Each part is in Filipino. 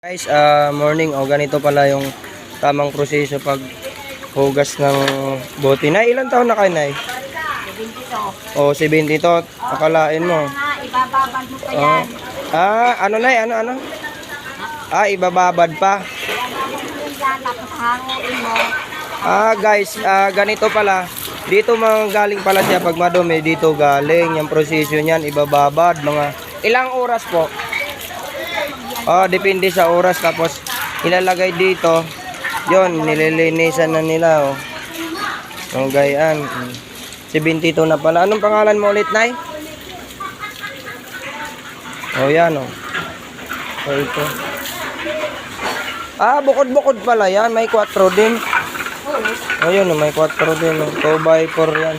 Guys, morning. O, ganito pala yung tamang proseso pag hugas ng bote. Nay, ilang taon na kayo, Nay? 72. O, 70 to. Akalain mo. Ibababad mo pa yan. Ano, Nay? Ano? Ibababad pa. Ibababad mo yan, tapos hanguin mo. Guys, ganito pala. Dito galing pala siya pag madumi. Dito galing. Yung proseso niyan, ibababad. Mga ilang oras po? Depende sa oras. Tapos, ilalagay dito. Yon, nililinisan na nila, oh. Ang gayaan. 72 na pala. Anong pangalan mo ulit, Nay? Yan, oh. Ito. Bukod-bukod pala yan. May 4 din. Ayun, may 4 din, oh. 2x4 yan.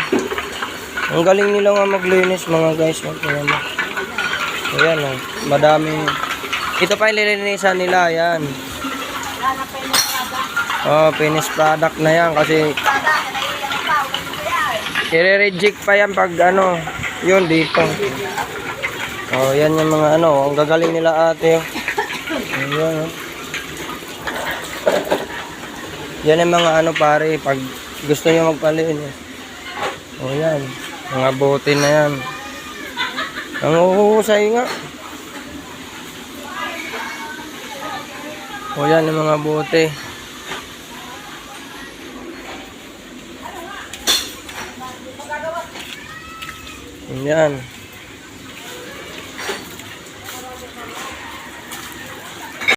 Ang galing nila nga maglinis, mga guys. Ayan, oh. Madami. Ito pa yung lilinisan nila, yan. Finished product na yan kasi i-reject pa yan pag yun dito. Yan yung mga ang gagaling nila ate. Ayan, yan yung mga pare pag gusto nyo magpalinis. Yan, mga bote na yan. Ang uhusay nga. Yan yung mga bote. Yan.